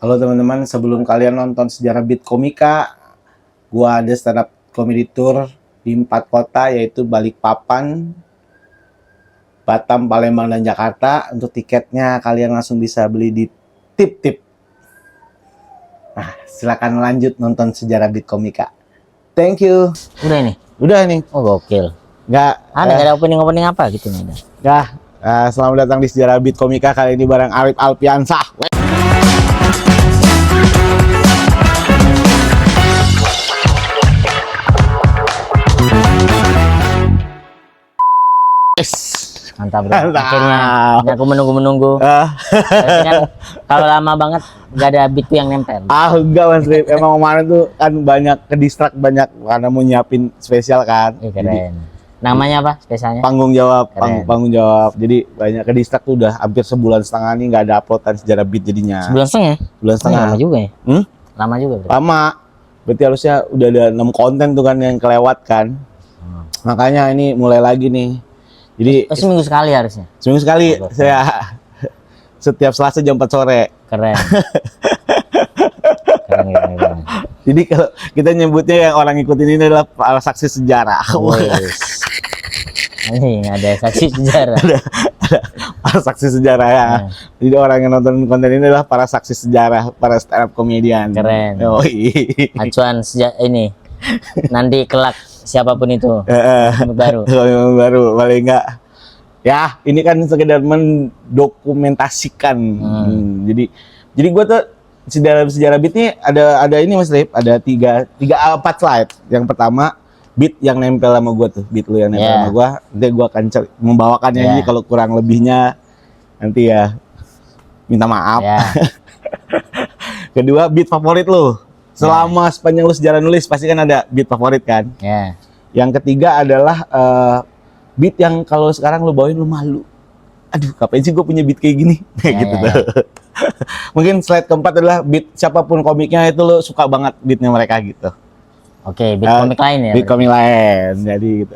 Halo teman-teman, sebelum kalian nonton sejarah Beat Komika, gua ada stand up comedy tour di 4 kota, yaitu Balikpapan, Batam, Palembang, dan Jakarta. Untuk tiketnya kalian langsung bisa beli di Tip-Tip. Nah, silakan lanjut nonton sejarah Beat Komika. Thank you. Udah ini? Udah nih. Oh gokil. Nggak Ada opening apa gitu nih? nggak. Selamat datang di sejarah Beat Komika, kali ini bareng Arif Alpiansah. Mantap bro. Akhirnya aku menunggu. Kan kalau lama banget nggak ada beat yang nempel. Enggak Mas Rip. Emang kemarin tuh kan banyak kedistrak, banyak karena mau nyiapin spesial kan. Keren. Jadi, namanya apa spesialnya? panggung jawab, Keren. panggung jawab. Jadi banyak kedistrak tuh udah hampir sebulan setengah nih nggak ada uploadan sejarah beat jadinya. Sebulan setengah? Sebulan setengah. Lama juga ya? Lama juga bro. Lama. Berarti harusnya udah ada 6 konten tuh kan yang kelewat kan. Makanya ini mulai lagi nih. Jadi Seminggu sekali harusnya. seminggu sekali saya setiap Selasa jam 4 sore. Keren. Keren. Jadi kalau kita nyebutnya yang orang ikutin ini adalah para saksi sejarah. Wes. Ini ada saksi sejarah. Ada para saksi sejarah ya. Jadi orang yang nonton konten ini adalah para saksi sejarah, para stand up comedian. Keren. Acuan ini nanti kelak siapapun itu baru. Paling enggak. Ya, ini kan sekedar mendokumentasikan. Jadi gua tuh sejarah beat ini ada ini Mas Rip, ada 4 slide. Yang pertama beat yang nempel sama gua tuh, beat lu yang nempel sama gua. Nanti gua akan membawakannya ini, kalau kurang lebihnya nanti ya minta maaf. Kedua, beat favorit lu. Selama sepanjang lu sejarah nulis pasti kan ada beat favorit kan? Yang ketiga adalah beat yang kalau sekarang lu bawain lu malu. Aduh, kapan sih gue punya beat kayak gini? Gitu tuh. Mungkin slide keempat adalah beat siapapun komiknya itu lu suka banget beatnya mereka gitu. Oke, beat komik lain ya? Beat komik lain, jadi gitu.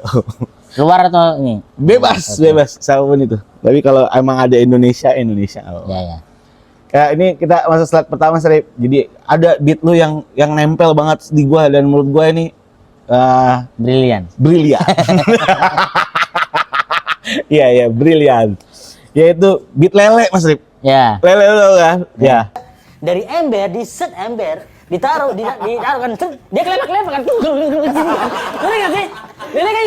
Luar atau ini? Bebas, siapapun itu. Tapi kalau emang ada Indonesia. Ya. Kayak ini kita masuk slide pertama, Srip. Jadi ada beat lu yang nempel banget di gua dan menurut gua ini brilian. Iya, brilian. Yaitu beat lele, Mas Rip. Ya. Lele lu kan? Ya. Dari ember, di set ember, ditaruh kan, dia kelempar kan. Ngerti nggak sih? Lele kan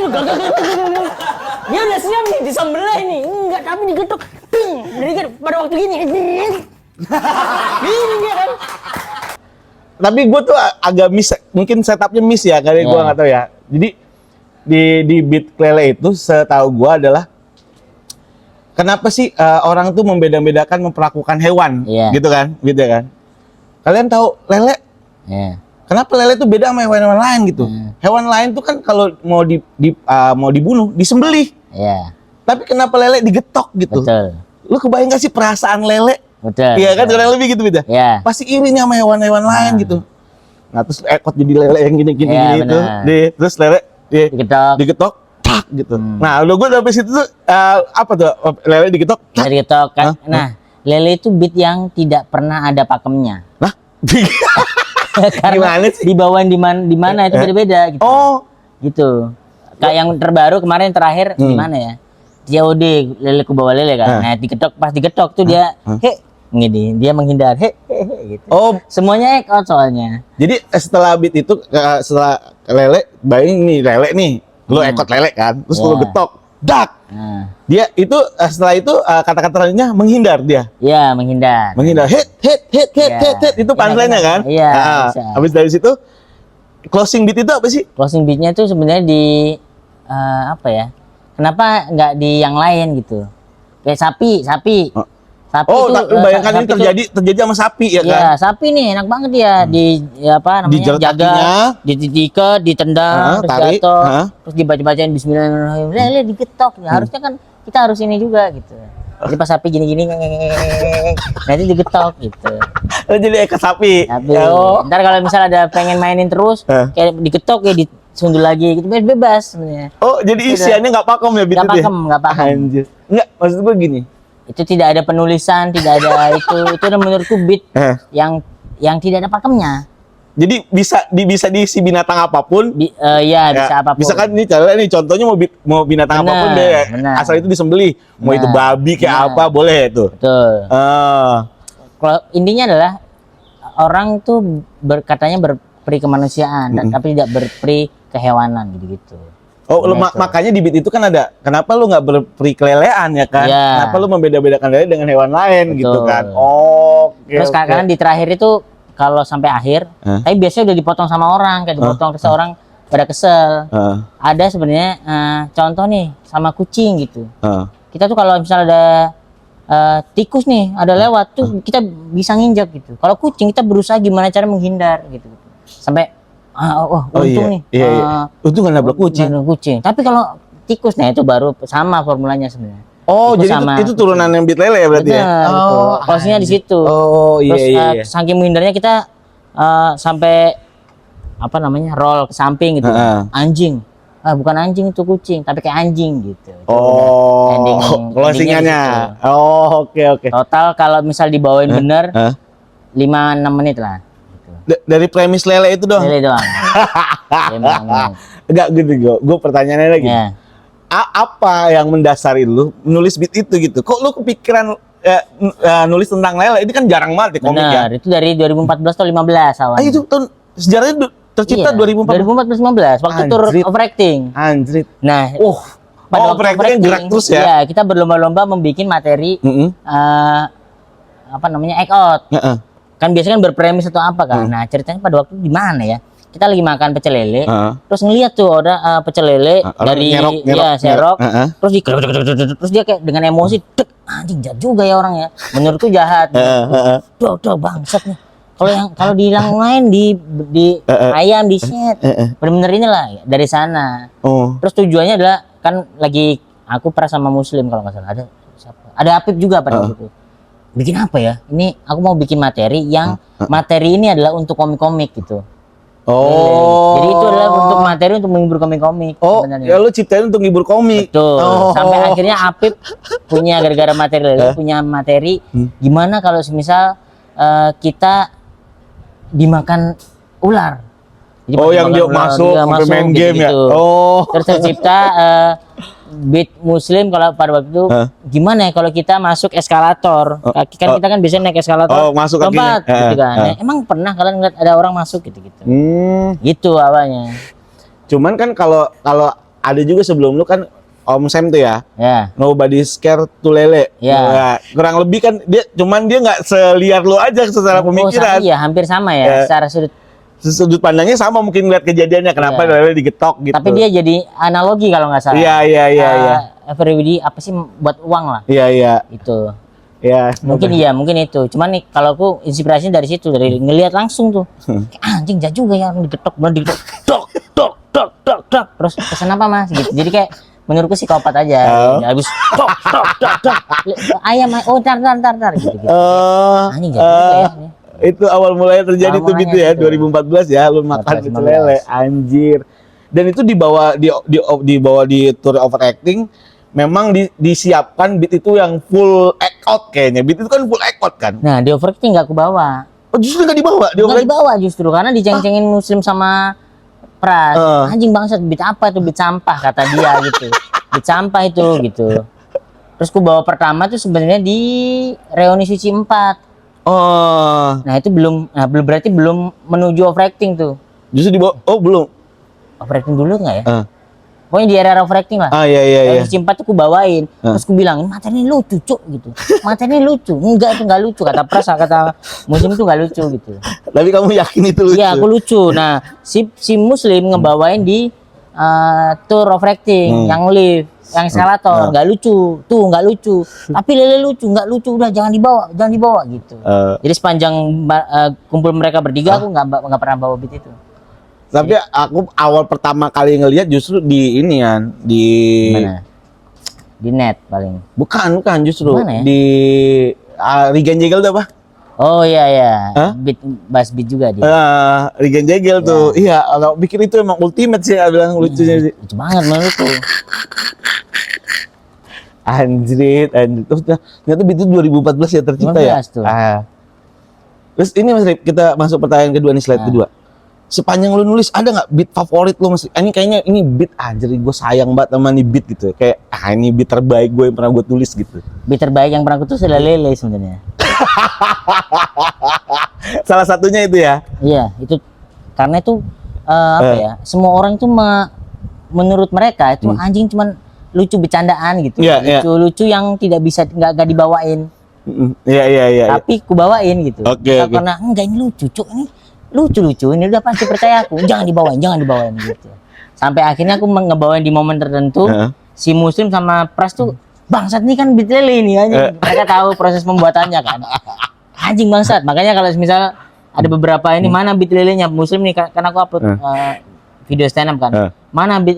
dia udah siap nih disembelih ini. Enggak, tapi digetok. Jadi kan pada waktu gini. Gini dia kan. Tapi gue tuh agak miss, mungkin setupnya miss ya, karena gue nggak tahu ya. Jadi di beat lele itu setahu gue adalah kenapa sih orang tuh membedakan memperlakukan hewan, gitu kan, Kalian tahu lele? Kenapa lele tuh beda sama hewan-hewan lain gitu? Hewan lain tuh kan kalau mau dibunuh disembelih. Tapi kenapa lele digetok gitu? Betul. Lu kebayang gak sih perasaan lele? Betul. Iya kan, kurang lebih gitu beda. Pasti irinya sama hewan-hewan lain gitu. Nah terus ekot jadi lele yang gini gitu. Terus lele digetok, tak gitu. Nah udah gue sampai situ tuh apa tuh lele digetok? Digetok kan. Nah, lele itu beat yang tidak pernah ada pakemnya. Nah, karena gimana sih? Dibawain di mana itu beda-beda gitu. Oh, gitu. Kayak yang terbaru kemarin terakhir di mana ya? COD lele ku bawa lele kan. Nah, pas digetok tuh dia gini, dia menghindar, gitu. Oh, semuanya ekot soalnya. Jadi setelah beat itu, setelah lele, bayangin nih lele nih, lu ekot lele kan, terus lu getok, dak. Dia itu setelah itu kata-kata lainnya menghindar dia. Iya, menghindar. Hit, itu punchline-nya kan? Iya. Habis dari situ closing beat itu apa sih? Closing beat-nya tuh sebenarnya di apa ya? Kenapa nggak di yang lain gitu? Kayak sapi. Sapi oh, itu, bayangkan ini terjadi sama sapi ya kan? Iya, sapi nih enak banget ya apa namanya? Jaga, diikat, ditendang, terus tarik, jatuh, terus dibaca-bacain bismillahirrahmanirrahim. Lele digetok. Harusnya kan kita harus ini juga gitu. Jadi pas sapi gini-gini nanti digetok gitu. Jadi ekor sapi. Ntar kalau misalnya ada pengen mainin terus kayak digetok ya disundul lagi gitu, bebas sebenarnya. Oh, jadi isiannya nggak pakem ya beat itu? Nggak pakem. Anjir. Nggak, maksud gue gini. Itu tidak ada penulisan, tidak ada itu menurutku beat Eh. yang tidak ada pakemnya. Jadi bisa diisi binatang apapun. Ya, bisa apapun. Bisa kan ini contohnya mau binatang Benar, apapun deh. benar. Asal itu disembelih. Mau itu Benar, babi kayak benar. apa boleh itu. Betul. Ah. Kalau intinya adalah orang tuh katanya berperi kemanusiaan, tapi tidak berperi kehewanan gitu-gitu. Oh, Nah, itu. makanya di beat itu kan ada. Kenapa lu nggak berperi kelelean ya kan? Iya. Kenapa lu membeda-bedakan lele dengan hewan lain gitu Betul. kan? Oke. Terus oke. kadang di terakhir itu kalau sampai akhir, tapi biasanya udah dipotong sama orang, kayak dipotong terus orang pada kesel. Ada sebenarnya contoh nih sama kucing gitu. Kita tuh kalau misalnya ada tikus nih, ada lewat tuh kita bisa nginjak gitu. Kalau kucing kita berusaha gimana cara menghindar gitu. Sampai untung nih. Iya. Untung nggak nabrak kucing. Nggak kucing. Tapi kalau tikus nah itu baru sama formulanya sebenarnya. Oh, Tikus jadi sama itu turunan yang beat lele ya berarti ya? Bener, gitu. Closing-nya di situ. Oh, iya Terus iya. iya. saking menghindarnya kita sampai apa namanya roll ke samping gitu. Anjing. Bukan anjing itu kucing, tapi kayak anjing gitu. Itu Oh, ending- closingannya. endingnya di situ. Oh, oke. Total kalau misal dibawain bener 5-6 menit lah. Gitu. Dari premis lele itu dong. Lele doang. 5 menit. Enggak gitu, gue pertanyaannya lagi. Ya. Apa yang mendasari lu nulis beat itu gitu? Kok lu kepikiran nulis tentang lele? Ini kan jarang banget di komik ya. Benar, itu dari 2014 atau 15 awalnya. Itu tahun sejarahnya tercipta 2014. 2014 waktu tour Anjrit. overacting. Anjrit. Nah, Oh, overacting gerak terus ya? Iya, kita berlomba-lomba membuat materi apa namanya act out. Heeh. Kan biasanya kan berpremis atau apa kan. Nah, ceritanya pada waktu itu di mana ya? Kita lagi makan pecel lele, terus ngeliat tuh ada pecel lele orang dari nyerok, serok, heeh. terus terus dia kayak dengan emosi, dek, anjing jahat juga ya orang ya. Menurutku jahat. Dok bangsat nih. Kalau di yang lain di ayam di set, bener-bener inilah dari sana. Oh. Terus tujuannya adalah kan lagi aku pernah sama Muslim kalau nggak salah ada siapa? Ada Apip juga pada waktu itu. Bikin apa ya? Ini aku mau bikin materi yang materi ini adalah untuk komik-komik gitu. Oh. Jadi itu adalah untuk materi untuk menghibur komik-komik. Oh, sebenarnya. ya lu ciptain untuk ngibur komik. Betul. Oh. Sampai akhirnya Apip punya gara-gara materi lele punya materi gimana kalau semisal kita dimakan ular. Jadi Oh, yang dia dimakan ular, masuk dia sampai main game ya. Oh. Terus tercipta beat Muslim kalau pada waktu itu gimana ya kalau kita masuk eskalator. Kita kan biasanya naik eskalator. Oh, masuk lompat kakinya. gitu kan. Nah, emang pernah kalian ngeliat ada orang masuk gitu-gitu. Gitu awalnya. Cuman kan kalau ada juga sebelum lu kan Om Sam tuh ya. Ya. Nobody Scared to Lele. Ya. Nah, kurang lebih kan dia nggak seliar lu aja secara pemikiran. Iya, hampir sama ya secara Sudut pandangnya sama mungkin lihat kejadiannya kenapa lele digetok gitu. tapi dia jadi analogi kalau nggak salah. Iya. Everybody apa sih buat uang lah. Iya. Itu. Iya. Mungkin itu. Cuman nih kalau aku inspirasinya dari situ dari ngelihat langsung tuh. Kayak, anjing jahat juga ya orang digetok, bener digetok. Dok. Terus pesan apa Mas gitu. Jadi kayak menurutku psikopat aja. Habis dok. Ayam tar gitu. Anjing jahat juga ya. Itu awal mulanya terjadi Awal tuh gitu mulanya ya, gitu. 2014 ya, lu makan 2015. pecel lele, anjir. Dan itu dibawa di tour overacting, memang disiapkan beat itu yang full act out kayaknya. Beat itu kan full act out kan? Nah, di overacting nggak aku bawa. Oh, justru nggak dibawa di Nggak overacting. dibawa justru karena diceng-cengin Muslim sama Pras. Anjing bangsat beat apa itu beat sampah kata dia gitu. Beat sampah itu gitu. Terus ku bawa pertama tuh sebenarnya di reuni suci 4. Oh, Nah itu berarti belum menuju overacting tuh. justru dibawa. Oh, belum. Overacting dulu nggak ya? Pokoknya di era overacting lah. Iya. Reuni suci 4 tuh ku bawain. Terus ku bilang, materi ini lucu cuk gitu. Materi ini lucu. Enggak itu nggak lucu kata Pras, kata Muslim tuh nggak lucu gitu. Tapi kamu yakin itu lucu? Iya aku lucu. Nah si Muslim ngebawain di tour overacting yang live. Yang eskalator nggak lucu, tuh nggak lucu. Tapi lele lucu, nggak lucu, udah jangan dibawa gitu. Jadi sepanjang kumpul mereka bertiga aku nggak pernah bawa beat itu. Tapi aku awal pertama kali ngelihat justru di ini kan, di Mana? Di net paling. bukan justru Mana ya? di Regen Jegel tuh apa? Oh iya. Hah? Bass beat juga dia. Regen Jegel tuh. Iya, kalau pikir itu emang ultimate sih, bilang lucunya sih. Lucu banget menurutku. Anjrit. Terus ternyata beat itu 2014 ya tercipta ya. 15 tuh. Terus ini Mas Rip, kita masuk pertanyaan kedua nih, slide kedua. Sepanjang lu nulis ada nggak beat favorit lu Mas? Ini kayaknya ini beat anjir, gue sayang banget sama nih beat gitu. Kayak ini beat terbaik gue yang pernah gue tulis gitu. Beat terbaik yang pernah aku tulis adalah Lele sebenarnya. Salah satunya itu ya. Iya, itu karena itu apa ya? Semua orang itu menurut mereka itu anjing cuman lucu bercandaan gitu. Lucu-lucu yang tidak bisa nggak dibawain. Iya. Tapi ku bawain gitu. Oke. Karena enggak ini lucu, Cuk. Ini lucu ini udah pasti percaya aku. Jangan dibawain gitu. Sampai akhirnya aku ngebawain di momen tertentu. Si Muslim sama Pras tuh bangsat nih kan beat Lele ini anjing. Mereka tahu proses pembuatannya kan. Anjing bangsat. Makanya kalau misal ada beberapa ini mana beat Lelenya Muslim nih, karena aku upload video stand up kan. Mana beat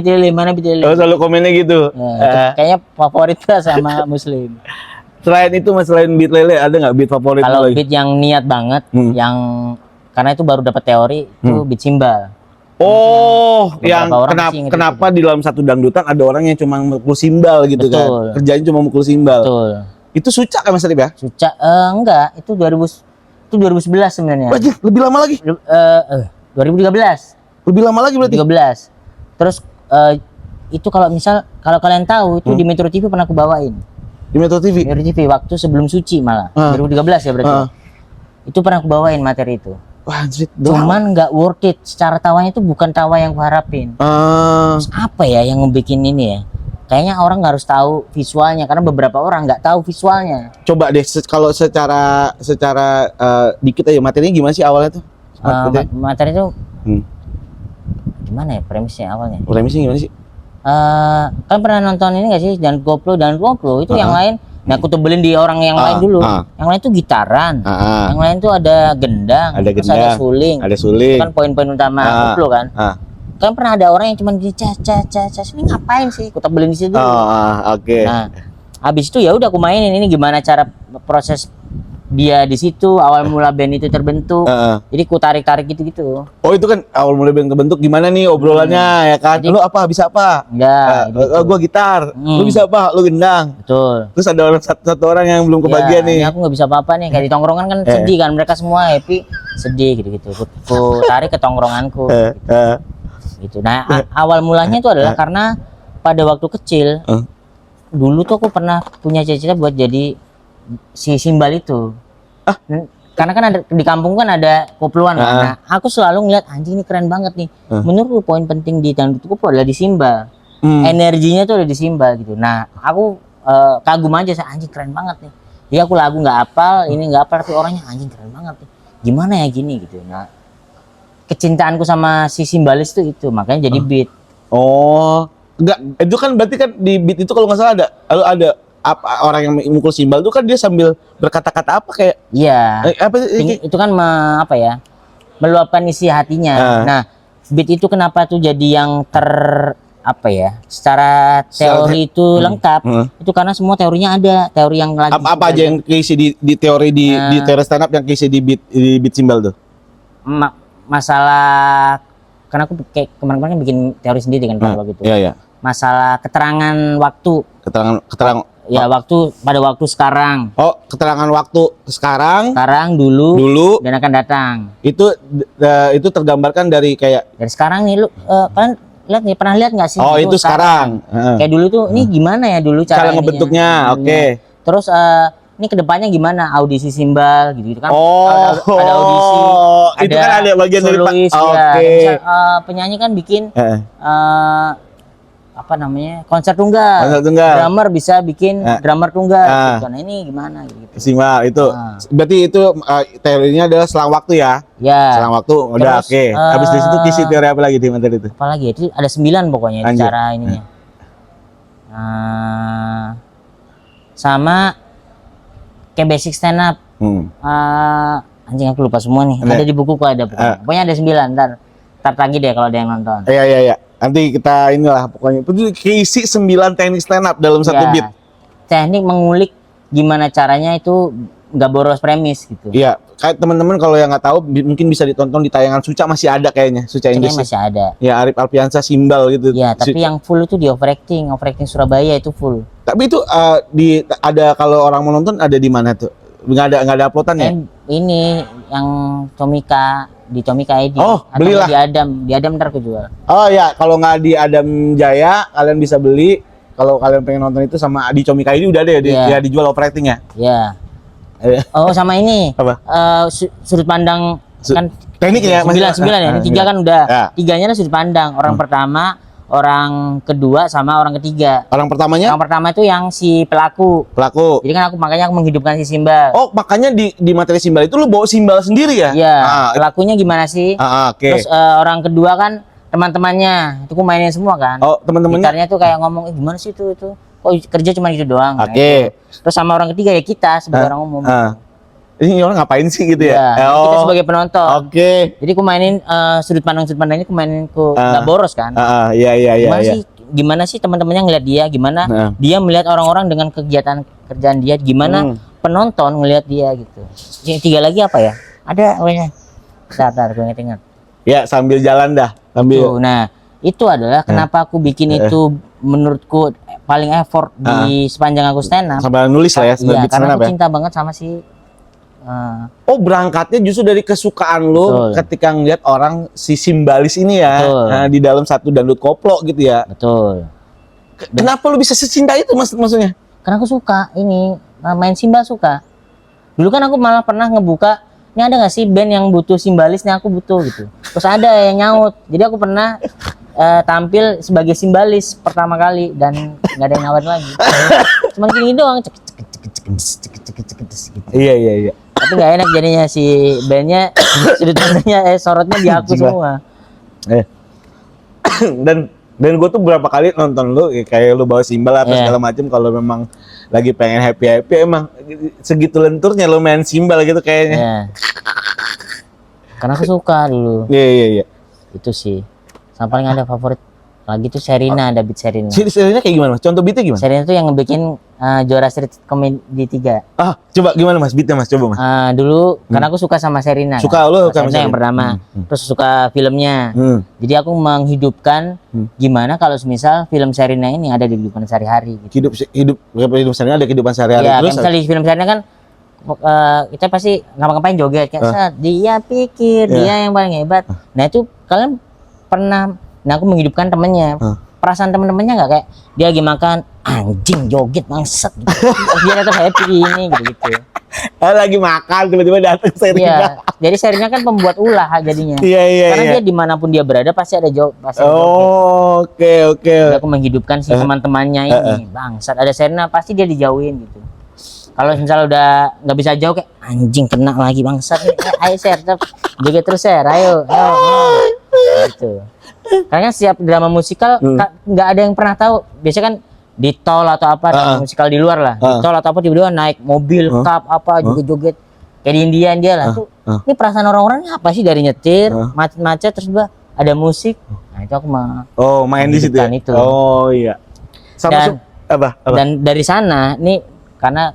Lele. Oh, selalu komennya gitu. Kayaknya favorit lah sama Muslim. Selain itu Mas, selain beat Lele ada nggak beat favorit? Kalau beat yang niat banget, yang karena itu baru dapat teori itu beat simbal. Oh, yang orang kenapa di dalam satu dangdutan ada orang yang cuma mukul simbal gitu. Betul. Kan? Kerjanya cuma mukul simbal. Betul. Itu Suca kan Mas Rip ya? Suca enggak, itu 2011 sebenarnya. Wajib, lebih lama lagi. 2013. Lebih lama lagi berarti. 2013. Terus itu kalau kalian tahu itu di Metro TV pernah aku bawain. Di Metro TV. Metro TV waktu sebelum Suci malah. 2013 ya berarti. Itu pernah aku bawain materi itu. Wah, anjir. Cuman nggak worth it. Secara tawanya itu bukan tawa yang kuharapin. Terus apa ya yang ngebikin ini ya? Kayaknya orang harus tahu visualnya karena beberapa orang nggak tahu visualnya. Coba deh kalau secara dikit aja materinya gimana sih awalnya tuh? Materi itu gimana ya premisnya awalnya? Premisnya gimana sih? Kan pernah nonton ini nggak sih? Dan koplo itu yang lain. Nah, aku tebelin di orang yang lain dulu. Yang lain tuh gitaran. Yang lain tuh ada gendang, terus ada suling. Itu kan poin-poin utama koplo kan. Kan pernah ada orang yang cuma gini cas ini ngapain sih? Aku tebelin di situ. Oke. Nah, habis itu ya udah aku mainin ini gimana cara proses dia di situ awal mula band itu terbentuk. Jadi ku tarik gitu. Oh, itu kan awal mula band terbentuk gimana nih obrolannya ya kan? Jadi, lu apa bisa apa? Enggak. Gua gitar. Lu bisa apa? Lu gendang. Betul. Terus ada satu orang yang belum kebagian nih. Ini aku nggak bisa apa-apa nih. Kayak di tongkrongan kan sedih kan, mereka semua happy, sedih gitu. Ku tarik ke tongkronganku. Gitu. Nah, awal mulanya itu adalah karena pada waktu kecil dulu tuh aku pernah punya cita-cita buat jadi si simbal itu. Karena kan ada di kampung kan ada koploan kan. Nah, aku selalu ngeliat anjing ini keren banget nih. Menurut poin penting di dangdut koplo adalah di simbal. Energinya tuh ada di simbal gitu. Nah, aku kagum aja saya anjing keren banget nih. Jadi aku lagu nggak hafal, ini nggak hafal tapi orangnya anjing keren banget nih. Gimana ya gini gitu. Nah, kecintaanku sama si simbalis tuh itu makanya jadi beat. Oh, enggak, itu kan berarti kan di beat itu kalau nggak salah ada apa orang yang mukul simbal itu kan dia sambil berkata-kata apa kayak itu kan meluapkan isi hatinya. Nah, beat itu kenapa tuh jadi yang secara teori itu lengkap itu karena semua teorinya ada teori yang lagi apa aja yang keisi di teori di teori stand up yang keisi di beat simbal tuh masalah karena aku kayak kemarin-kemarin bikin teori sendiri kan kalau gitu. Iya. Masalah keterangan waktu. Keterangan ya waktu pada waktu sekarang. Oh, keterangan waktu sekarang, dulu dan akan datang. Itu tergambarkan dari kayak dari sekarang nih lu kalian lihat nih pernah lihat nggak sih? Oh, itu sekarang. Kayak dulu tuh ini gimana ya dulu cara ngebentuknya. Oke. Terus ini kedepannya gimana audisi simbal gitu kan? Oh, ada audisi. Itu kan ada bagian dari penyanyi kan bikin konser tunggal. Drummer bisa bikin drummer tunggal. Gitu. Nah ini gimana gitu. Simbal itu. Berarti itu teorinya adalah selang waktu ya? Ya. Selang waktu udah oke. Habis dari situ kisi teori apa lagi di materi itu? Apa lagi? Itu ada 9 pokoknya cara ininya. Sama kayak basic stand up. Anjing aku lupa semua nih. Ada di bukuku ada pokoknya. Pokoknya ada 9 ntar lagi deh kalau ada yang nonton. Iya. Nanti kita inilah pokoknya. Itu keisi 9 teknik stand up dalam satu beat. Teknik mengulik gimana caranya itu nggak boros premis gitu. Iya, kayak teman-teman kalau yang nggak tahu mungkin bisa ditonton di tayangan Suca masih ada kayaknya. Suca Inggris masih ada. Ya, Arif Alfiansa simbal gitu. Ya, tapi yang full itu di overacting Surabaya itu full. Tapi itu ada kalau orang mau nonton ada di mana tuh? Nggak ada uploadan ya? Ini yang Comika di Comika ID. Oh, atau belilah. Di Adam ntar aku jual. Oh ya, kalau nggak di Adam Jaya kalian bisa beli. Kalau kalian pengen nonton itu sama di Comika ini udah ada ya, Iya. dia dijual operating ya. Ya. Eh, Oh sama ini. Apa? Sudut pandang kan teknik ya, sembilan ya. Ini 3 kan udah. Ya. 3-nya adalah sudut pandang. Orang pertama, orang kedua, sama orang ketiga. Orang pertamanya Yang pertama itu yang si pelaku. pelaku. Jadi kan makanya aku menghidupkan si Simbal. Oh, makanya di materi simbal itu lu bawa simbal sendiri ya? Iya. Ah, Pelakunya gimana sih? oke. Terus orang kedua kan teman-temannya. Itu aku mainin semua kan. Oh, teman-temannya. Gitarnya tuh kayak ngomong, gimana sih itu? Oh kerja cuma itu doang. Nah, Oke. itu. Terus sama orang ketiga ya kita sebagai orang umum. Ini orang ngapain sih gitu ya? Iya, kita sebagai penonton. Oke. Jadi aku mainin sudut pandang ini aku mainin nggak boros kan. Iya. Gimana sih teman-temannya ngeliat dia, gimana dia melihat orang-orang dengan kegiatan kerjaan dia, gimana penonton ngelihat dia gitu. Yang 3 lagi apa ya? Ada pokoknya. Bentar, gue ingat. Ya, sambil jalan dah. Sambil. Tuh, nah, itu adalah kenapa aku bikin itu menurutku paling effort di sepanjang aku stand up. Sambil nulis lah ya, sambil Iya, beat karena stand up aku ya. cinta banget sama si Oh, berangkatnya justru dari kesukaan lo Betul. ketika ngeliat orang si simbalis ini ya. Betul. Nah, di dalam satu dangdut koplo gitu ya. betul. Kenapa lu bisa secinta itu maksudnya? Karena aku suka ini main simbal suka. Dulu kan aku malah pernah ngebuka, ini ada nggak sih band yang butuh simbalis? Nih aku butuh gitu. Terus ada yang nyaut. Jadi aku pernah tampil sebagai simbalis pertama kali dan nggak ada yang nawarin lagi. Cuman gini doang. Gitu. Iya. Tapi nggak enak jadinya si bandnya sudut pandangnya sorotnya di aku Anjing lah. semua. dan gue tuh berapa kali nonton lu kayak lu bawa simbal apa Iya. segala macam kalau memang lagi pengen happy emang segitu lenturnya lu main simbal gitu kayaknya. Ya. Karena aku suka dulu. Iya. Itu sih. Sama paling ada favorit lagi tuh Sherina, ada beat Sherina. Serinya kayak gimana Mas? Contoh beatnya gimana? Sherina tuh yang ngebikin juara street comedy 3. Coba gimana Mas? Beatnya Mas, coba Mas. Dulu karena aku suka sama Sherina. Suka kan? lu sama Sherina yang Sherina? pertama. Terus suka filmnya. Jadi aku menghidupkan gimana kalau misal film Sherina ini ada di kehidupan sehari-hari gitu. Hidup sehari ada kehidupan sehari-hari Ya, terus. kayak misalnya di film Sherina kan kita pasti ngapa-ngapain joget kayak "Set, dia pikir dia yang paling hebat." Nah, itu kalian pernah aku menghidupkan temennya. Perasaan temen-temennya nggak kayak dia lagi makan anjing joget bangsat gitu. Terus dia tetap happy ini gitu. Lagi makan tiba-tiba datang Sherina. Iya, jadi Sherina kan pembuat ulah jadinya. Iya. Karena dia dimanapun dia berada pasti ada pasti ada joget. Oh, oke. Jadi aku menghidupkan si teman-temannya ini bangsat ada Sherina pasti dia dijauhin gitu. Kalau misalnya udah nggak bisa jauh kayak anjing kena lagi bangsat nih. Ayo share joget terus share ayo. Gitu. Karena setiap drama musikal nggak ada yang pernah tahu. Biasanya kan di tol atau apa drama musikal di luar lah. Di tol atau apa tiba-tiba naik mobil, kap apa joget-joget kayak di India lah tuh. Ini perasaan orang-orang ini apa sih dari nyetir, macet-macet terus tiba ada musik. Nah, itu aku mah Main di situ ya? itu. Oh iya. Apa? Dan dari sana nih karena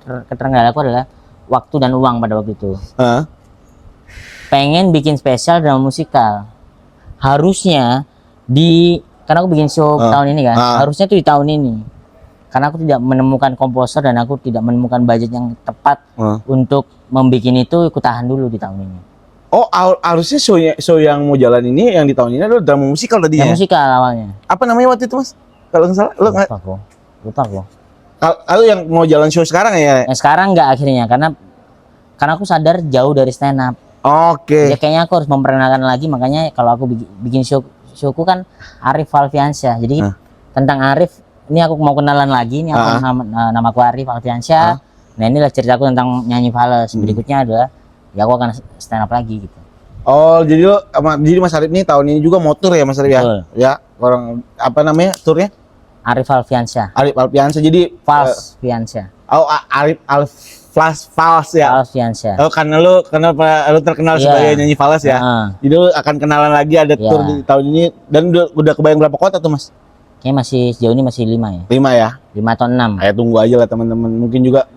keterenggalan aku adalah waktu dan uang pada waktu itu. Pengen bikin spesial drama musikal. Harusnya karena aku bikin show tahun ini kan, harusnya tuh di tahun ini. Karena aku tidak menemukan komposer dan aku tidak menemukan budget yang tepat untuk membuat itu, aku tahan dulu di tahun ini. Oh, harusnya show yang mau jalan ini yang di tahun ini adalah drama musikal tadinya. Drama musikal awalnya. Apa namanya waktu itu Mas? Kalau nggak salah, Lupa aku. Kalau yang mau jalan show sekarang ya? Sekarang nggak akhirnya karena aku sadar jauh dari stand up. Oke. Ya kayaknya aku harus memperkenalkan lagi, makanya kalau aku bikin showku kan Arif Alfiansyah. Jadi tentang Arif, ini aku mau kenalan lagi. Ini aku namaku Arif Alfiansyah. Nah, inilah ceritaku tentang nyanyi fales. Berikutnya adalah ya aku akan stand up lagi gitu. Oh, jadi Mas Arif ini tahun ini juga mau tour ya Mas Arif ya? Betul. Ya, orang apa namanya turnya? Arif Alfiansyah. Arif Alfiansyah. Jadi Alfiansyah. Arif Fals ya. Alfiansyah. Oh, karena lu terkenal sebagai nyanyi fals ya. Jadi lu akan kenalan lagi ada tour di tahun ini dan udah kebayang berapa kota tuh Mas? Kayaknya masih sejauh ini masih 5 ya. 5 ya. 5 atau 6. Ayo tunggu aja lah teman-teman. Mungkin juga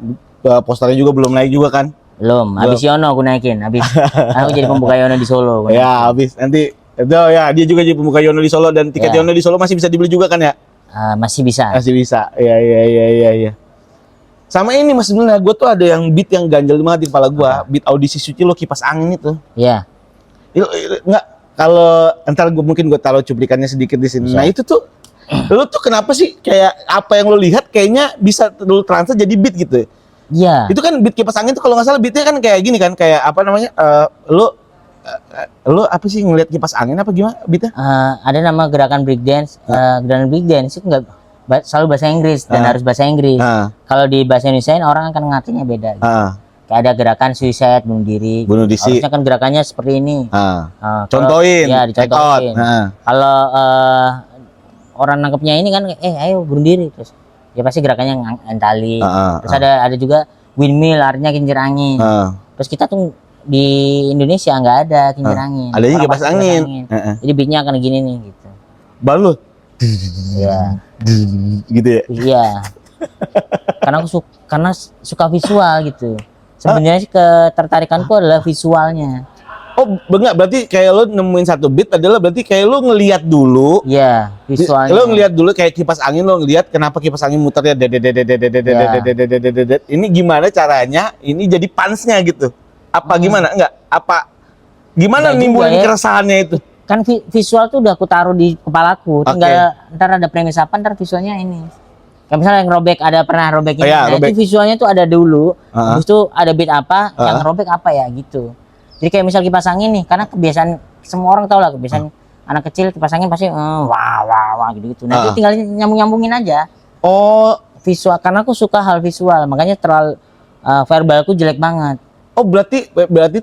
posternya juga belum naik juga kan? Belum. Habis Yono aku naikin. Aku jadi pembuka Yono di Solo. Ya, habis nanti itu ya dia juga jadi pembuka Yono di Solo dan tiket Yono di Solo masih bisa dibeli juga kan ya? Masih bisa. Masih bisa. Iya. Sama ini Mas sebenarnya gue tuh ada yang beat yang ganjel banget di kepala gue. Beat Audisi Suci lo Kipas Angin itu. Iya. Enggak, kalau entar mungkin gue taruh cuplikannya sedikit di sini. Nah itu tuh, lo tuh kenapa sih kayak apa yang lo lihat kayaknya bisa lo transfer jadi beat gitu? Iya. Itu kan beat Kipas Angin tuh kalau nggak salah beatnya kan kayak gini kan, kayak apa namanya? Lo apa sih ngelihat kipas angin apa gimana beatnya? Ada nama gerakan breakdance. Gerakan breakdance itu nggak selalu bahasa Inggris dan harus bahasa Inggris. Kalau di bahasa Indonesia orang akan ngertinya beda. Gitu. Kayak ada gerakan suicide, bunuh diri. Harusnya kan gerakannya seperti ini. Contohin. Ya, dicontohin. Kalau orang nangkepnya ini kan, ayo bunuh diri, terus ya pasti gerakannya ngentali. Terus ada juga windmill, artinya kincir angin. Terus kita tuh di Indonesia nggak ada kincir angin. Adanya kipas angin. Jadi beatnya akan gini nih gitu. Balut. Iya. Gitu ya. Iya. Karena suka visual gitu. Sebenarnya sih ketertarikanku adalah visualnya. Oh, enggak, berarti kayak lo nemuin satu beat adalah berarti kayak lo ngelihat dulu. Iya, visualnya. Lo ngelihat dulu kayak kipas angin, lo ngelihat kenapa kipas angin muternya ini gimana caranya ini jadi punch-nya gitu. Apa gimana? Enggak, apa gimana nimbulin keresahannya itu? Kan visual tuh udah aku taruh di kepalaku, tinggal ntar ada premis apa, ntar visualnya ini. Kayak misalnya yang robek, ada pernah robek ini, itu visualnya tuh ada dulu, habis itu ada beat apa, yang robek apa ya gitu. Jadi kayak misal kipas angin nih, karena kebiasaan semua orang tahu lah kebiasaan anak kecil kipas angin pasti wah gitu. Nah itu tinggal nyambungin aja. Oh, visual, karena aku suka hal visual, makanya terlalu verbalku jelek banget. Oh berarti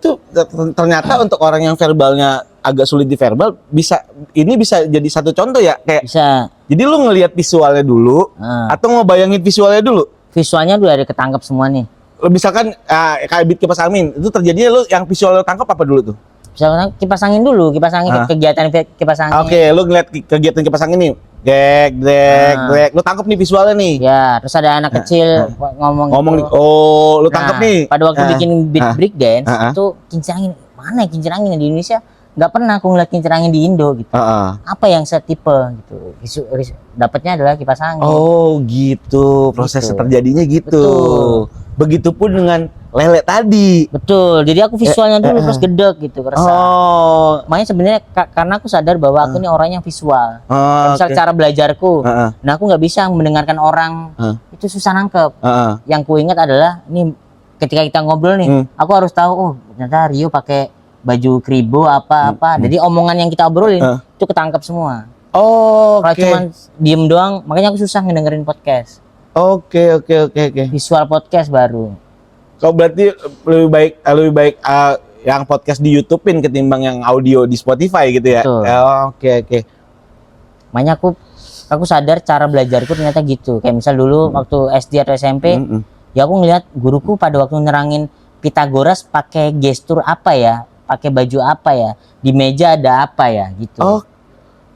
tuh ternyata untuk orang yang verbalnya agak sulit di verbal bisa jadi satu contoh ya kayak. Bisa. Jadi lu ngelihat visualnya dulu atau ngebayangin visualnya dulu? Visualnya udah ada ketangkep semua nih. Misalkan kayak beat kipas angin itu terjadinya lu yang visual lu tangkap apa dulu tuh? Misalkan kipas angin dulu, kegiatan kipas angin. Oke, lu ngeliat kegiatan kipas angin nih. Grek, lu tangkep nih visualnya nih. Ya, terus ada anak kecil ngomong nih. Oh, lu tangkep nih. Pada waktu bikin beat break dance itu kincir angin. Mana ya kincir angin di Indonesia? Nggak pernah aku ngeliat kincir angin di Indo gitu. Apa yang setipe gitu. Dapatnya adalah kipas angin. Oh, gitu. Proses terjadinya gitu. Betul. Begitupun dengan lele tadi. Betul. Jadi aku visualnya dulu terus gedek gitu, kerasa. Makanya sebenarnya karena aku sadar bahwa aku ini orang yang visual. Misal cara belajarku. Nah, aku nggak bisa mendengarkan orang itu susah nangkep. Yang ku ingat adalah ini ketika kita ngobrol nih, aku harus tahu oh ternyata Rio pakai baju kribo apa-apa. Jadi omongan yang kita obrolin itu ketangkep semua. Kalau cuma diem doang, makanya aku susah ngedengerin podcast. Oke. Visual podcast baru. Kau berarti lebih baik yang podcast di YouTube-in ketimbang yang audio di Spotify gitu ya? Betul. Oke. Makanya aku sadar cara belajarku ternyata gitu. Kayak misal dulu waktu SD atau SMP, ya aku ngeliat guruku pada waktu nerangin Pitagoras pakai gestur apa ya, pakai baju apa ya, di meja ada apa ya gitu. Oh,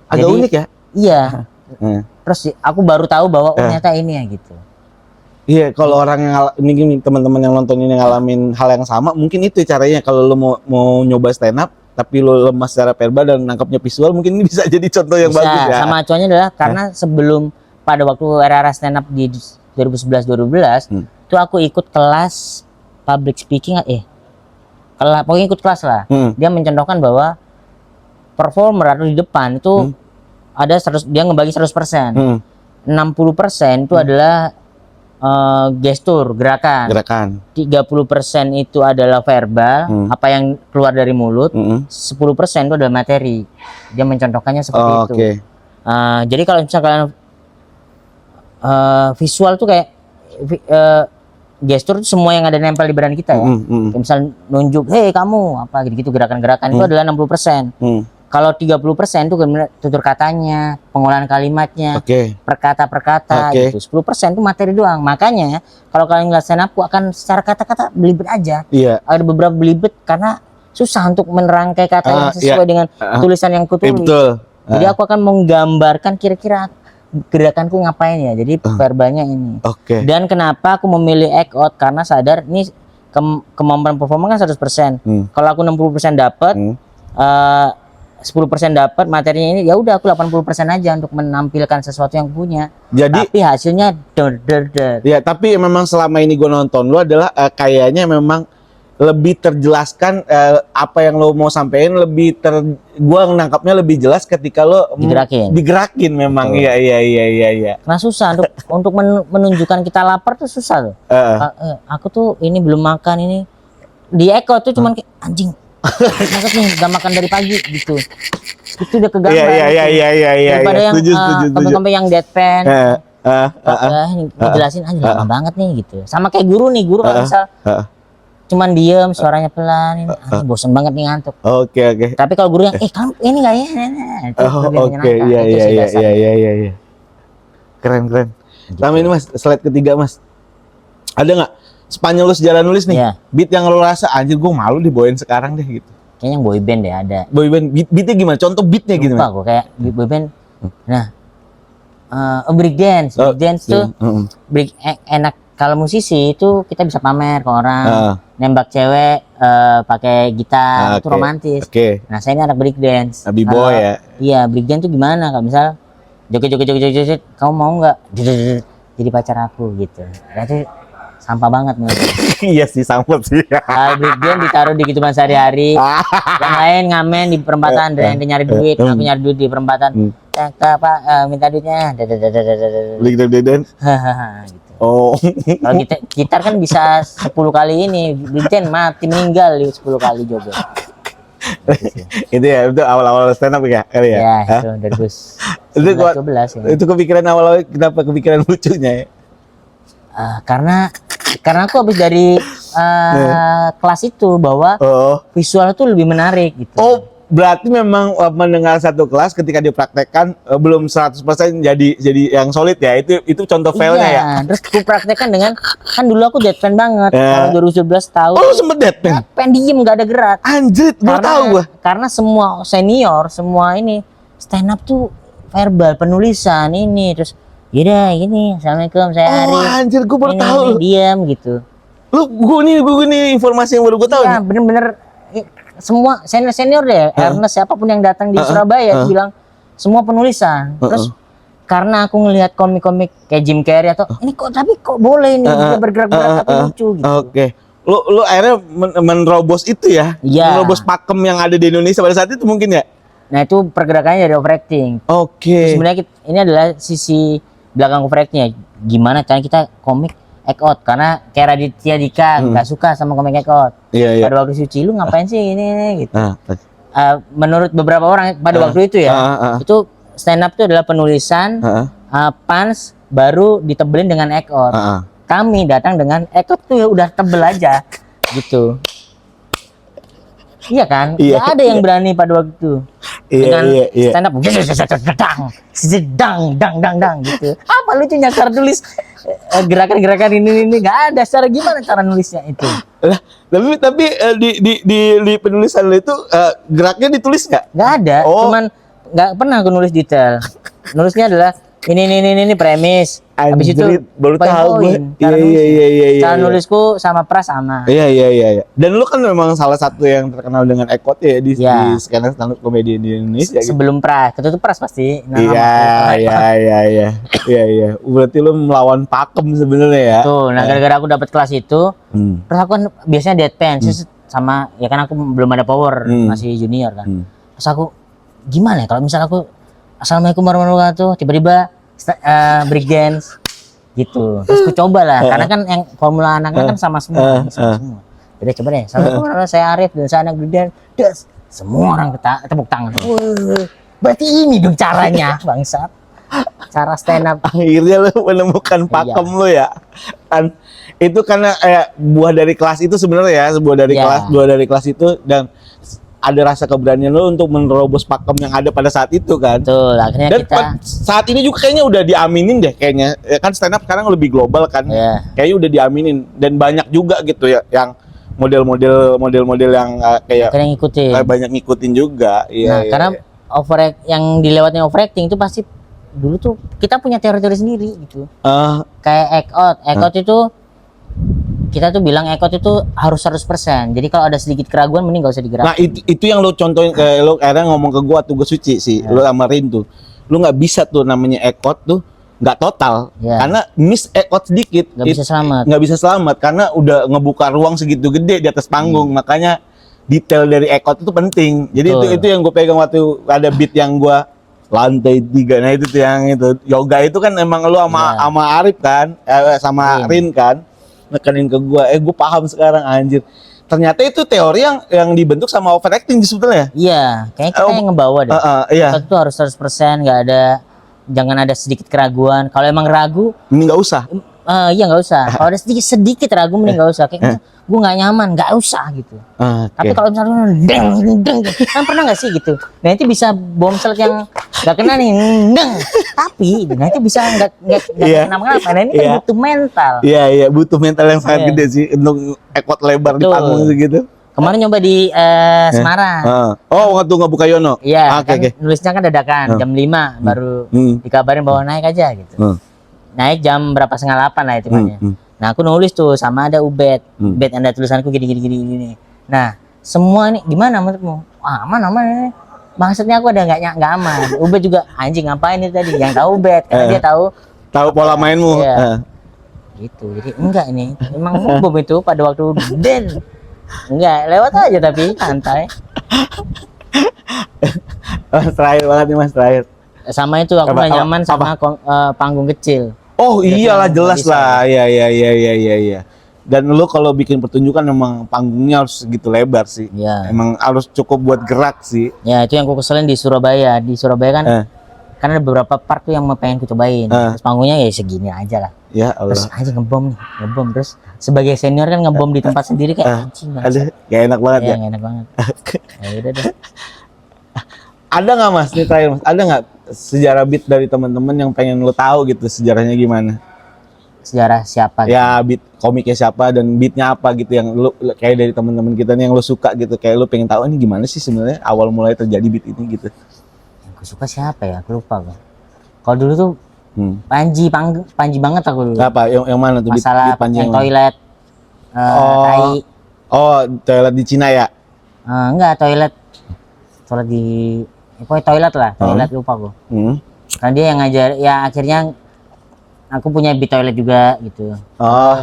agak unik ya? Iya. Terus aku baru tahu bahwa ternyata ini ya gitu. Iya, kalau orang yang ini teman-teman yang nonton ini ngalamin hal yang sama, mungkin itu caranya kalau lo mau nyoba stand up tapi lo lemah secara verbal dan nangkapnya visual, mungkin ini bisa jadi contoh yang bagus ya. Sama acuannya adalah karena sebelum pada waktu era stand up di 2011 itu aku ikut kelas public speaking pokoknya ikut kelas lah. Dia mencontohkan bahwa performer atau di depan itu ada 100, dia ngebagi 100%. 60% itu adalah gestur, gerakan. 30% itu adalah verbal, apa yang keluar dari mulut. 10% itu adalah materi. Dia mencontohkannya seperti itu. Jadi kalau misalkan visual tuh kayak gestur itu semua yang ada nempel di badan kita ya. Kayak misal nunjuk, hei kamu, apa gitu-gitu gerakan-gerakan itu adalah 60%. Kalau 30% itu tutur katanya, pengolahan kalimatnya, perkata-perkata gitu. 10% itu materi doang. Makanya kalau kalian ngeliat stand up, aku akan secara kata-kata belibet aja. Ada beberapa belibet karena susah untuk menerangkai kata yang sesuai dengan tulisan yang kutulis. Jadi aku akan menggambarkan kira-kira gerakanku ngapain ya. Jadi verbalnya ini. Dan kenapa aku memilih act out, karena sadar ini kemampuan performa kan 100%. Kalau aku 60% dapat, 10% dapat materinya ini, ya udah aku 80% aja untuk menampilkan sesuatu yang punya. Jadi Tapi hasilnya der. ya, tapi memang selama ini gue nonton lu adalah kayaknya memang lebih terjelaskan apa yang lo mau sampein lebih gua nangkapnya lebih jelas ketika lo digerakin memang. Iya. Karena susah untuk menunjukkan kita lapar tuh susah tuh. Aku tuh ini belum makan ini. Di Eko tuh cuman kayak anjing. Maksud nih gak makan dari pagi gitu. Itu udah kegambar. Iya. Daripada yang Setuju. kompe yang deadpan. Dijelasin aja lama banget nih gitu. Sama kayak guru nih, guru kalau misal cuman diem, suaranya pelan, ini bosen banget nih ngantuk. Oke. Tapi kalau guru yang kamu ini nggak ya? Itu lebih menyenangkan. Iya. Keren. Sama ini Mas, slide ketiga Mas. Ada nggak Spanyol lu sejarah nulis nih? Iya. Beat yang lu rasa anjir gue malu dibawain sekarang deh gitu. Kayaknya yang boy band deh ada. Boy band beatnya gimana? Contoh beatnya gitu. Lupa gue kayak boy band. Nah, break dance tuh enak. Kalau musisi itu kita bisa pamer ke orang, nembak cewek pakai gitar, itu romantis. Nah saya ini anak break dance. B-boy ya? Iya, break dance tuh gimana? Kalau misal joget, kamu mau nggak jadi pacar aku gitu? Berarti sampah banget nih. Iya sih, sampah sih. Break dance ditaruh di kehidupan sehari-hari. Yang lain ngamen di perempatan, ada yang nyari duit, aku nyari duit di perempatan. Pak minta duitnya. Break dance. Gitu. Oh. Kalau gitar kan bisa 10 kali ini, Vincent mati meninggal 10 kali joget. Itu ya, itu awal-awal stand up ya kali ya? Ya, itu 2012 ya. Itu kepikiran awal-awal, kenapa kepikiran lucunya ya? Karena aku habis dari kelas itu bahwa visual itu lebih menarik gitu. Oh, berarti memang mendengar satu kelas ketika dipraktekkan belum 100% jadi yang solid ya. Itu contoh failnya ya. Terus aku praktekkan dengan kan dulu aku deadpan banget. Kalau 2012 tahun. Oh, lu sempet deadpan? Deadpan diem gak ada gerak. Anjir, baru tahu gua. Karena semua senior, semua ini stand up tuh verbal, penulisan ini terus yaudah gini, assalamualaikum saya Ari. Oh anjir, gue baru tahu. Diam gitu. Gue nih informasi yang baru gue tahu. Iya, bener-bener semua senior deh, Ernest siapapun yang datang di Surabaya itu bilang semua penulisan. Terus karena aku ngelihat komik-komik kayak Jim Carrey atau ini kok tapi kok boleh nih dia bergerak-gerak tapi lucu gitu. Oke. Lu akhirnya menerobos itu ya? Iya. Menerobos pakem yang ada di Indonesia pada saat itu mungkin ya? Nah itu pergerakannya dari overacting. Oke. Sebenarnya ini adalah sisi belakang overactingnya. Gimana cara kita komik act out, karena kayak Raditya Dika nggak suka sama komik act out. Iya. Pada waktu Suci lu ngapain sih ini gitu. Menurut beberapa orang pada waktu itu ya, itu stand up itu adalah penulisan, punch baru ditebelin dengan act out. Kami datang dengan act out tuh ya udah tebel aja gitu. Iya kan? Nggak ada yang berani pada waktu itu. Dengan stand up dang gitu. Apa lucunya cara tulis gerakan-gerakan ini nggak ada. Secara gimana cara nulisnya itu? Lah, tapi di penulisan lo itu geraknya ditulis nggak? Nggak ada. Cuman nggak pernah aku nulis detail. Nulisnya adalah ini premis. Habis itu baru tahu gue. Iya. Cara nulisku sama Pras sama. Iya. Dan lu kan memang salah satu yang terkenal dengan ekot ya di skena stand up komedi di Indonesia. Sebelum Pras, itu Pras pasti. Iya. Berarti lu melawan pakem sebenarnya ya. Tuh, nah gara-gara aku dapat kelas itu, terus aku kan biasanya deadpan sama ya kan aku belum ada power, masih junior kan. Terus aku gimana ya kalau misalnya aku assalamualaikum warahmatullahi wabarakatuh, tiba-tiba break dance gitu. Terus aku coba lah, karena kan yang formula anaknya kan sama semua. Jadi coba deh, saya Arif dan saya anak break dance. Semua orang tepuk tangan. Berarti ini dong caranya, bangsat. Cara stand up. Akhirnya lu menemukan pakem lu ya. Kan itu karena buah dari kelas itu sebenarnya ya, buah dari kelas itu, dan ada rasa keberanian lo untuk menerobos pakem yang ada pada saat itu kan. Betul, akhirnya dan kita saat ini juga kayaknya udah diaminin deh kayaknya. Ya kan stand up sekarang lebih global kan. Kayaknya udah diaminin dan banyak juga gitu ya yang model-model yang kayak ngikutin. Banyak ngikutin juga. Iya. Karena yang dilewatin overacting itu pasti dulu tuh kita punya teori-teori sendiri gitu. Kayak act out itu kita tuh bilang ekot itu harus 100%. Jadi kalau ada sedikit keraguan mending gak usah digerakin. Nah itu yang lo contohin, lo akhirnya ngomong ke gua tuh, gue suci sih, lo sama Rin tuh, lo nggak bisa tuh namanya ekot tuh nggak total, karena miss ekot sedikit Nggak bisa selamat. nggak bisa selamat karena udah ngebuka ruang segitu gede di atas panggung. Makanya detail dari ekot itu penting. Jadi itu yang gue pegang waktu ada beat yang gua lantai 3. Nah itu tuh yang itu yoga itu kan emang lu sama Arif kan, sama Rin kan, nekenin ke gua. Gue paham sekarang anjir. Ternyata itu teori yang dibentuk sama overacting sebetulnya. Iya, kayaknya kita yang ngebawa deh. Iya. Ekot itu harus 100%, nggak ada, jangan ada sedikit keraguan. Kalau emang ragu, Ini nggak usah. iya nggak usah. Kalau ada sedikit ragu mending nggak usah. Kayak gue nggak nyaman, nggak usah gitu. Tapi kalau misalnya deng, kan pernah nggak sih gitu? Nanti bisa bomsel yang nggak kena nih, deng. Tapi nanti bisa nggak kenapa-kenapa. Nah ini kan butuh mental. Iya, butuh mental yang sangat gede sih untuk ekot lebar di panggung segitu. Kemarin nyoba di Semarang. Oh, waktu ngebuka Yono. Iya, nulisnya kan dadakan jam 5 baru dikabarin bahwa naik aja gitu. Naik jam berapa, 7:30 lah hitungannya. Nah aku nulis tuh sama ada Ubed, ada tulisanku gini. Nah semua nih gimana menurutmu? Aman ini. Maksudnya aku ada nggak aman. Ubed juga anjing ngapain itu tadi? Yang tahu Ubed karena dia tahu pola mainmu. Gitu. Jadi enggak ini emang bom itu pada waktu den enggak lewat aja tapi santai. Terakhir banget nih Mas, terakhir. Sama itu aku nggak nyaman sama panggung kecil. Oh iyalah, jelas lah. Iya. Dan lu kalau bikin pertunjukan memang panggungnya harus segitu lebar sih. Iya. Emang harus cukup buat gerak sih. Ya itu yang aku keselin di Surabaya. Di Surabaya kan kan ada beberapa part tuh yang pengen ku cobain. Terus panggungnya ya segini aja lah. Ya Allah. Terus aja ngebom. Terus sebagai senior kan ngebom di tempat sendiri kayak anjing. Aduh, gak enak banget ya. Gak enak banget. Ya udah deh. Ada nggak Mas, ini terakhir Mas, ada nggak sejarah beat dari teman-teman yang pengen lo tahu gitu sejarahnya gimana? Sejarah siapa? Gitu? Ya beat komiknya siapa dan beatnya apa gitu yang lo kayak dari teman-teman kita nih yang lo suka gitu, kayak lo pengen tahu ini gimana sih sebenarnya awal mulai terjadi beat ini gitu. Yang aku suka siapa ya? Aku lupa gue. Kalau dulu tuh Panji banget aku dulu. Apa? Yang mana tuh? Masalah beat Panji yang toilet. Tai. Oh, toilet di Cina ya? Enggak, toilet di pokoknya toilet lah, toilet lupa gue. Karena dia yang ngajar, ya akhirnya aku punya beat toilet juga gitu. Oh.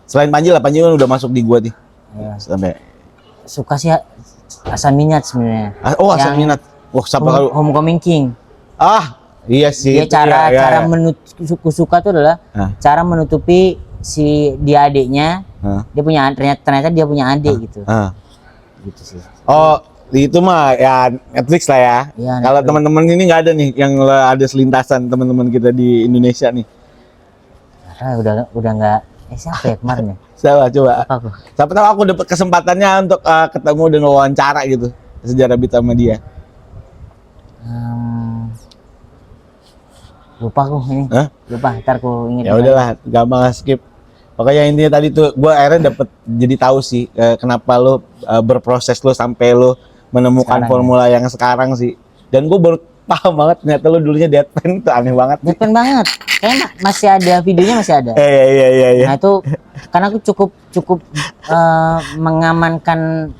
Selain Panji lah, Panji kan udah masuk di gua nih. Ya. Sampai suka sih Hasan Minat sebenarnya. Oh, Hasan Minat. Wah, siapa kalau Homecoming King. Iya sih. Dia cara suka tuh adalah cara menutupi si dia adiknya. Dia punya ternyata dia punya adik gitu. Gitu sih. Oh, itu mah ya Netflix lah ya. Kalau teman-teman ini nggak ada nih yang ada selintasan teman-teman kita di Indonesia nih. Udah nggak. Siapa ya kemarin ya? Siapa coba? Apa? Siapa tahu aku dapat kesempatannya untuk ketemu dan wawancara gitu sejarah beat sama dia. Lupa aku ini. Lupa, ntar aku inget. Ya udahlah, gampang skip. Pokoknya intinya tadi tuh gue akhirnya dapet jadi tahu sih kenapa lo berproses lo sampai lo menemukan sekarang, formula yang sekarang sih. Dan gue baru paham banget ternyata lo dulunya deadpan tuh aneh banget. Deadpan banget. Kayaknya masih ada videonya masih ada. Iya. Nah itu karena aku cukup mengamankan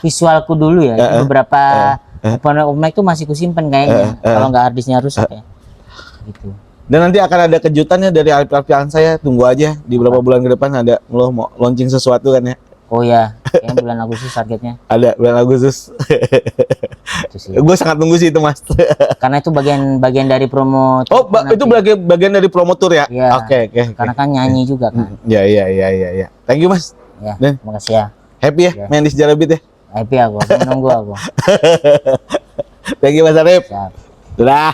visualku dulu ya. Beberapa open mic tuh masih kusimpen kayaknya. Kalau nggak harddisknya rusak ya. Gitu. Dan nanti akan ada kejutannya dari Alif saya, tunggu aja di beberapa bulan ke depan ada lo mau launching sesuatu kan ya. Oh ya, kayaknya bulan Agustus targetnya. Ada bulan Agustus. Gue sangat tunggu sih itu Mas. Karena itu bagian dari promo. Oh, itu bagian dari promo tour ya? Iya. Oke. Karena kan nyanyi juga kan. Iya. Thank you Mas. Ya, terima kasih ya. Happy ya main di sejarah beat ya? Happy aku, menunggu aku. Thank you Mas Arif. Siap. Sudah.